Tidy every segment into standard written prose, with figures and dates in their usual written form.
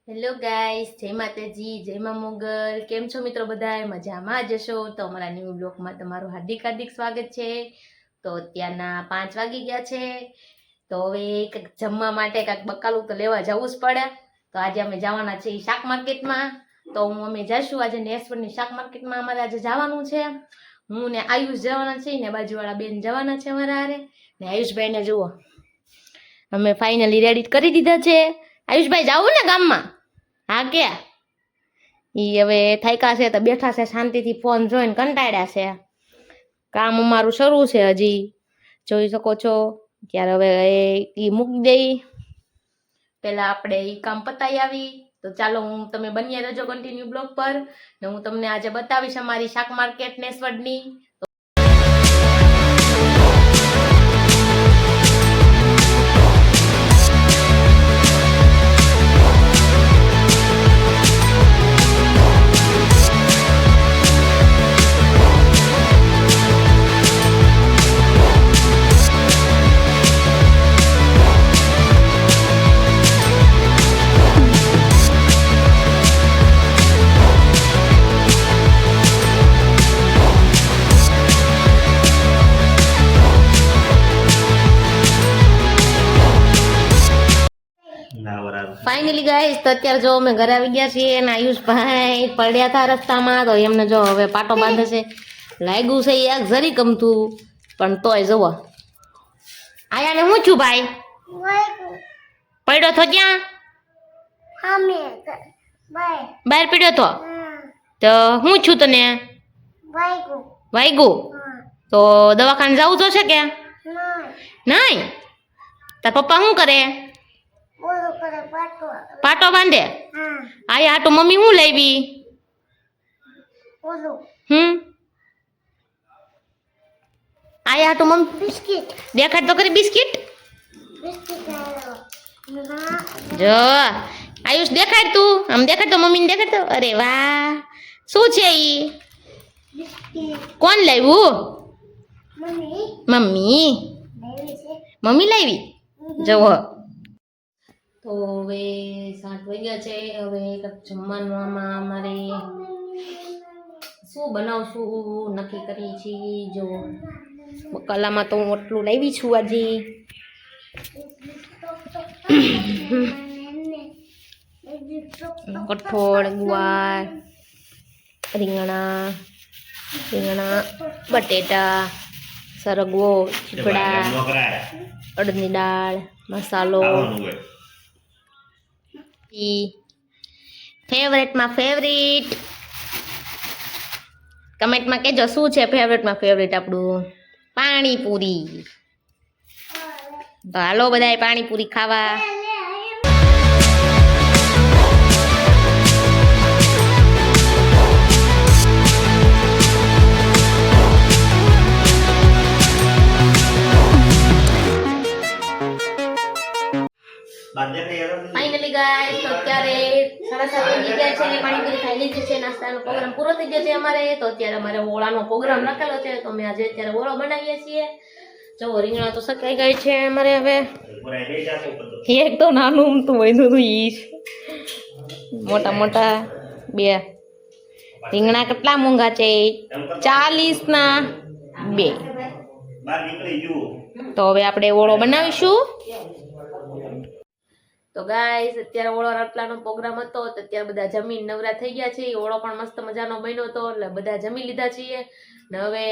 Hello guys, જય માતાજી, જય મા મોગલ. કેમ છો મિત્રો? બધા મજામાં જશો તો અમારા ન્યૂ બ્લોગમાં તમારું હાર્દિક સ્વાગત છે. તો અત્યારના 5 વાગી ગયા છે. તો હવે કંઈક જમવા માટે કાંઈક બકાલું તો લેવા જવું જ પડે. તો આજે અમે જવાના છીએ શાક માર્કેટમાં. તો અમે જઈશું આજે નેસવરની શાક માર્કેટમાં. અમારે આજે જવાનું છે. હું ને આયુષ જવાના છીએ ને બાજુવાળા બેન જવાના છે અમારા હારે. ને આયુષભાઈને જુઓ, અમે ફાઇનલી રેડી કરી દીધા છે. આયુષભાઈ જાવું ને ગામમાં? હા કે ઈ હવે થાક્યા છે તો બેઠા છે શાંતિથી ફોન જોઈને કંટાળ્યા છે. કામ અમારું શરૂ છે હજી, જોઈ શકો છો. ત્યારે હવે ઈ મૂકી દઈ, પહેલા આપણે ઈ કામ પતાવી આવી. તો ચાલો તમે બન્યા રહેજો કન્ટિન્યુ બ્લોગ પર ને હું તમને આજે બતાવીશ અમારી શાક માર્કેટ નેસવડની. ફાઇનલી ગાઈસ, તો અત્યારે જો અમે ઘરે આવી ગયા છીએ અને આયુષભાઈ પડ્યા હતા રસ્તામાં. તો એમને જો હવે પાટો બાંધે છે. લાગ્યું છે યાર જરી ગમતું, પણ તોય જુઓ આયાને હું છું ભાઈ પડ્યો તો ક્યાં બહાર પડ્યો તો હું છું તને વાગ્યું તો દવાખાને જવું તો છે કે નહીં? તાર પપ્પા શું કરે? પાટો બાંધે. આયા હાટુ મમ્મી હું લાવી? આયા હાટુ મમ્મી બિસ્કિટ દેખાડ તો કરી. બિસ્કિટ જો આયુષ દેખાડ, તું આમ દેખાડ તો મમ્મીને દેખાડ તો. અરે વાહ, શું છે ઈ? કોણ લાવ્યું? મમ્મી મમ્મી લાવી. જવો તો હવે 7 વાગ્યા છે. હવે જમવાનું આમાં અમારે શું બનાવશું નક્કી કરીએ છીએ. જો બકાલામાં તો હું એટલું લાવી છું આજે. કઠોળ, ગુવાર, રીંગણા, બટેટા, સરગવો, ચીપડા, અડદની દાળ, મસાલો, ફેવરેટમાં ફેવરેટ. કમેન્ટમાં કહેજો શું છે ફેવરેટમાં ફેવરેટ આપણું? પાણીપુરી. તો હાલો બધાય પાણીપુરી ખાવા. ફાઇનલી ગાઈસ, તો અત્યારે 7:30 વાગી ગયા છે. પાણીપુરી ખાઈ લીધી છે. નાસ્તાનો પ્રોગ્રામ પૂરો થઈ ગયો છે અમારે. તો અત્યારે અમારે ઓળાનો પ્રોગ્રામ રાખેલો છે. તો અમે આજે અત્યારે ઓળો બનાવીએ છીએ. જો રીંગણા તો સકાઈ ગઈ છે અમારે. હવે એક તો નાનું ઊમતું વધ્યું હતું ઈ મોટા 2 રીંગણા કેટલા મોંઘા છે? 40ના 2. તો હવે આપણે ઓળો બનાવીશું. તો ગાઈસ, અત્યારે ઓળો રોટલાનો પ્રોગ્રામ હતો. તો અત્યારે બધા જમીન નવરા થઈ ગયા છે. ઓળો પણ મસ્ત મજાનો બન્યો હતો એટલે બધા જમી લીધા છીએ ને હવે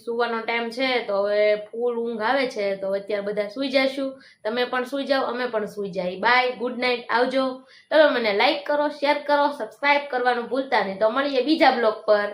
સુવાનો ટાઈમ છે. તો હવે ફૂલ ઊંઘ આવે છે. તો અત્યારે બધા સૂઈ જઈશું. તમે પણ સૂઈ જાઓ, અમે પણ સૂઈ જાય. બાય, ગુડ નાઇટ, આવજો. તમે મને લાઈક કરો, શેર કરો, સબસ્ક્રાઈબ કરવાનું ભૂલતા નહીં. તો મળીએ બીજા બ્લોગ પર.